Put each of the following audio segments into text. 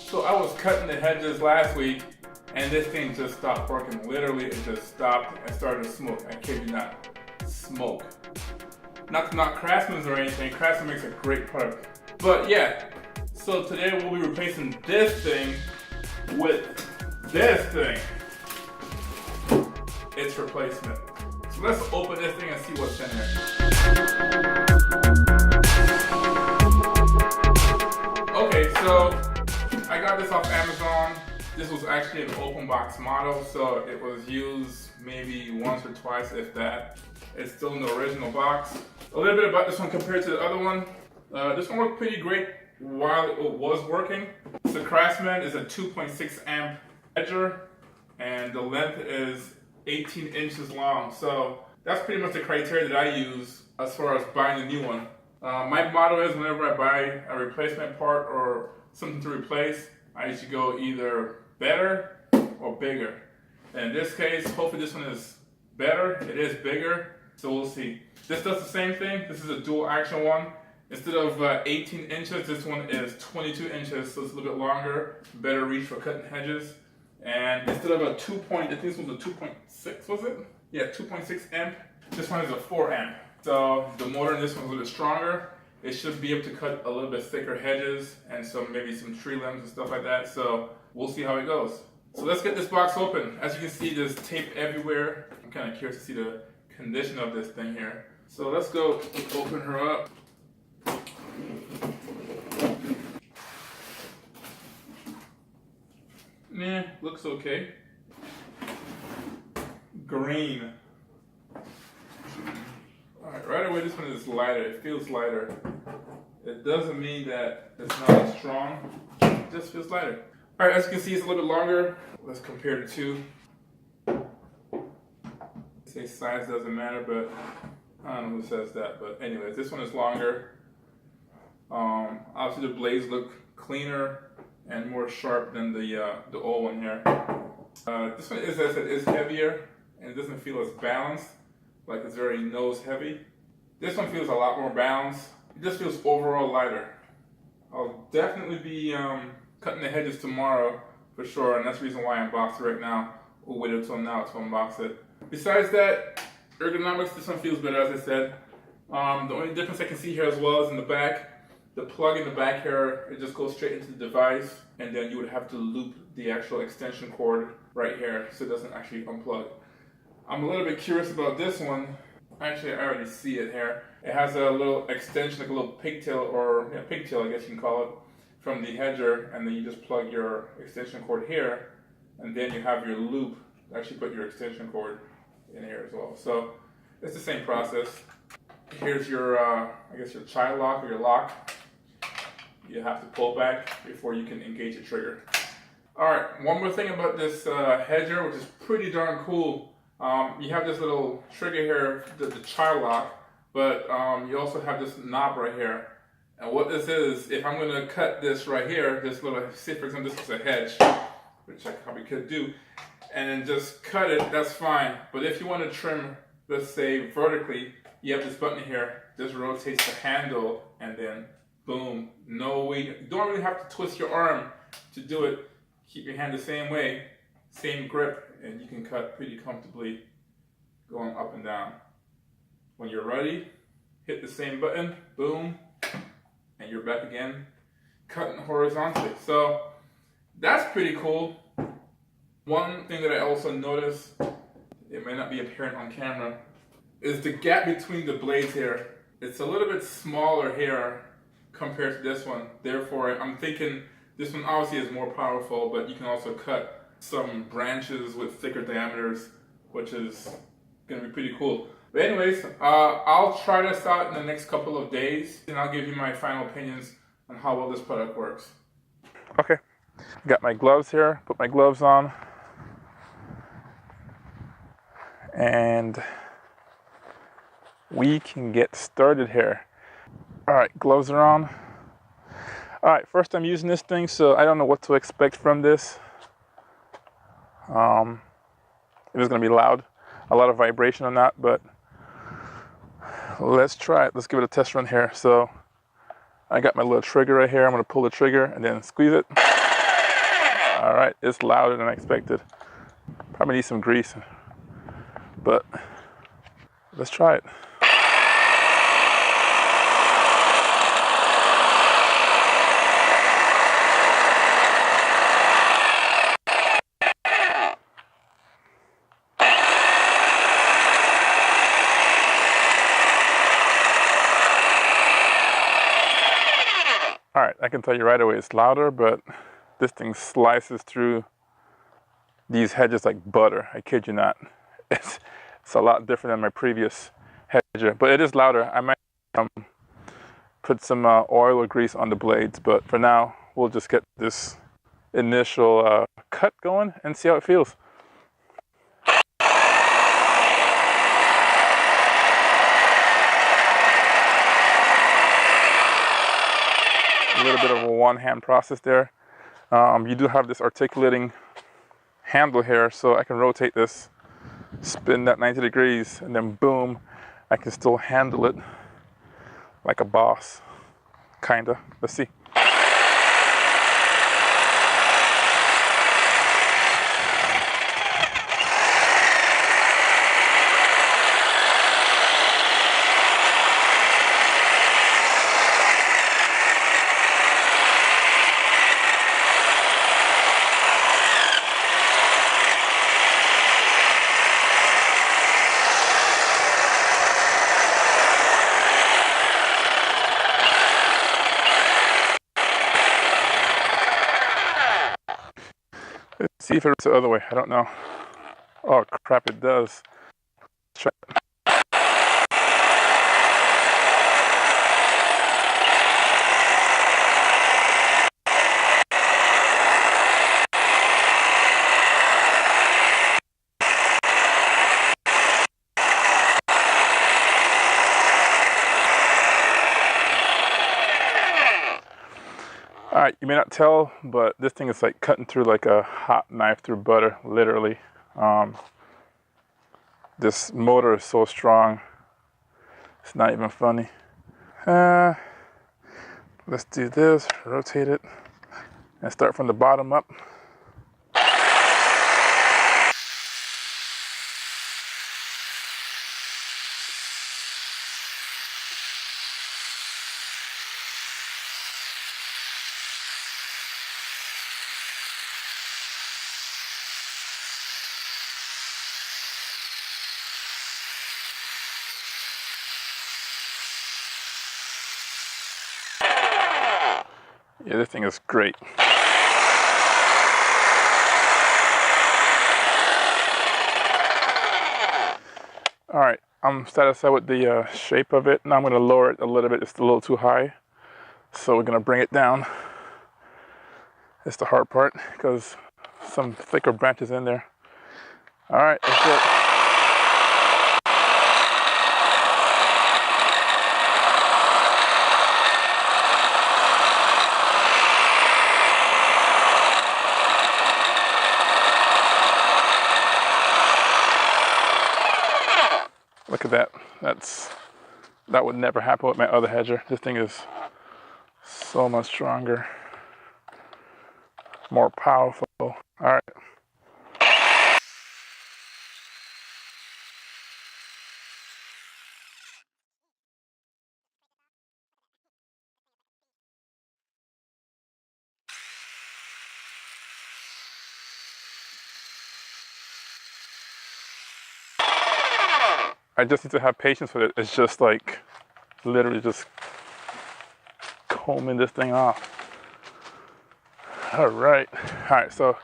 So I was cutting the hedges last week and this thing just stopped working. Literally, it just stopped and started to smoke. I kid you not. Smoke. Not to knock Craftsman's or anything. Craftsman makes a great product. But yeah, so today we'll be replacing this thing with this thing. Its replacement. So let's open this thing and see what's in here. Okay, so I got this off Amazon. This was actually an open box model, so it was used maybe once or twice, if that. It's still in the original box. A little bit about this one compared to the other one. This one worked pretty great while it was working. The Craftsman is a 2.6 amp hedger, and the length is 18 inches long. So that's pretty much the criteria that I use as far as buying a new one. My motto is whenever I buy a replacement part or something to replace, I usually go either better or bigger. And in this case, hopefully this one is better. It is bigger, so we'll see. This does the same thing. This is a dual action one. Instead of 18 inches, this one is 22 inches, so it's a little bit longer, better reach for cutting hedges. And instead of a I think this was a 2.6, was it? Yeah, 2.6 amp. This one is a 4 amp. So the motor in this one is a little bit stronger. It should be able to cut a little bit thicker hedges and maybe some tree limbs and stuff like that. So we'll see how it goes. So let's get this box open. As you can see, there's tape everywhere. I'm kind of curious to see the condition of this thing here. So let's go open her up. Nah, looks okay. Green. Alright, right away this one is lighter. It feels lighter. It doesn't mean that it's not as strong. It just feels lighter. Alright, as you can see, it's a little bit longer. Let's compare the two. Say size doesn't matter, but I don't know who says that. But anyways, this one is longer. Obviously the blades look cleaner and more sharp than the old one here. This one is, as I said, is heavier and it doesn't feel as balanced, like it's very nose heavy. This one feels a lot more balanced. It just feels overall lighter. I'll definitely be cutting the hedges tomorrow for sure, and that's the reason why I unboxed it right now. We'll wait until now to unbox it. Besides that, ergonomics, this one feels better, as I said. The only difference I can see here as well is in the back. The plug in the back here, it just goes straight into the device, and then you would have to loop the actual extension cord right here so it doesn't actually unplug. I'm a little bit curious about this one. Actually, I already see it here. It has a little extension, like a little pigtail, or pigtail I guess you can call it, from the hedger, and then you just plug your extension cord here, and then you have your loop to actually put your extension cord in here as well. So it's the same process. Here's your, I guess your child lock or your lock. You have to pull back before you can engage the trigger. Alright, one more thing about this hedger, which is pretty darn cool. You have this little trigger here, the child lock, but you also have this knob right here. And what this is, if I'm going to cut this right here, this little, say for example this is a hedge, which I probably could do, and then just cut it, that's fine. But if you want to trim, let's say vertically, you have this button here, just rotates the handle, and then boom, no way, you don't really have to twist your arm to do it. Keep your hand the same way, same grip, and you can cut pretty comfortably going up and down. When you're ready, hit the same button, boom, and you're back again, cutting horizontally. So that's pretty cool. One thing that I also noticed, it may not be apparent on camera, is the gap between the blades here. It's a little bit smaller here compared to this one. Therefore, I'm thinking this one obviously is more powerful, but you can also cut some branches with thicker diameters, which is gonna be pretty cool. But anyways, I'll try this out in the next couple of days, and I'll give you my final opinions on how well this product works. Okay, got my gloves here, put my gloves on. And we can get started here. All right, gloves are on. All right, first time using this thing, so I don't know what to expect from this. It is gonna be loud, a lot of vibration on that, but let's try it. Let's give it a test run here. So I got my little trigger right here. I'm gonna pull the trigger and then squeeze it. All right, it's louder than I expected. Probably need some grease, but let's try it. All right, I can tell you right away it's louder, but this thing slices through these hedges like butter. I kid you not. It's a lot different than my previous hedger, but it is louder. I might put some oil or grease on the blades, but for now, we'll just get this initial cut going and see how it feels. A little bit of a one-hand process there. You do have this articulating handle here, so I can rotate this, spin that 90 degrees, and then boom, I can still handle it like a boss, kinda. Let's see. Let's see if it works the other way. I don't know. Oh crap, it does. Let's try it. All right, you may not tell, but this thing is like cutting through like a hot knife through butter, literally. This motor is so strong, it's not even funny. Let's do this, rotate it, and start from the bottom up. Yeah, this thing is great. All right, I'm satisfied with the shape of it. Now I'm gonna lower it a little bit. It's a little too high. So we're gonna bring it down. It's the hard part because some thicker branches in there. All right, let's do it. Look at that. That would never happen with my other hedger. This thing is so much stronger, more powerful. All right. I just need to have patience with it. It's just like literally just combing this thing off. All right, so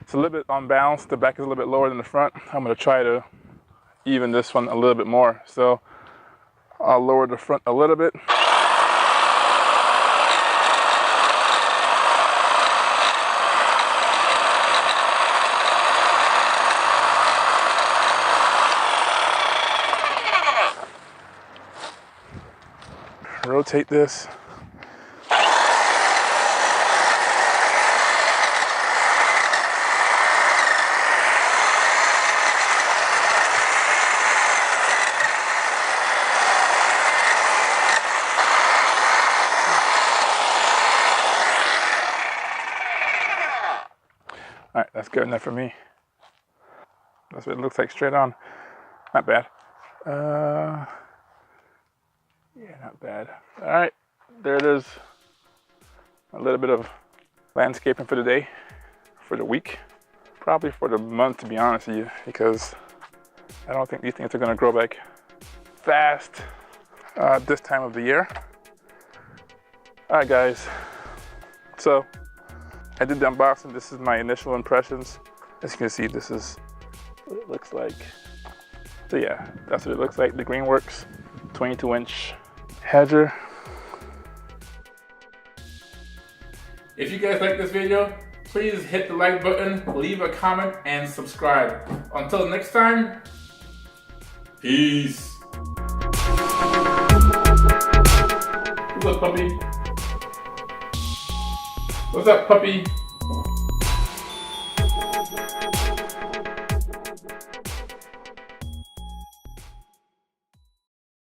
it's a little bit unbalanced. The back is a little bit lower than the front. I'm gonna try to even this one a little bit more. So I'll lower the front a little bit. Rotate this. Alright, that's good enough for me. That's what it looks like straight on. Not bad. Yeah, not bad. Alright, there it is. A little bit of landscaping for the day, for the week. Probably for the month, to be honest with you, because I don't think these things are gonna grow back fast this time of the year. Alright guys, so I did the unboxing. This is my initial impressions. As you can see, this is what it looks like. So yeah, that's what it looks like. The Greenworks 22-inch hedger. If you guys like this video, please hit the like button, leave a comment, and subscribe. Until next time, peace. What's up, puppy? What's up, puppy?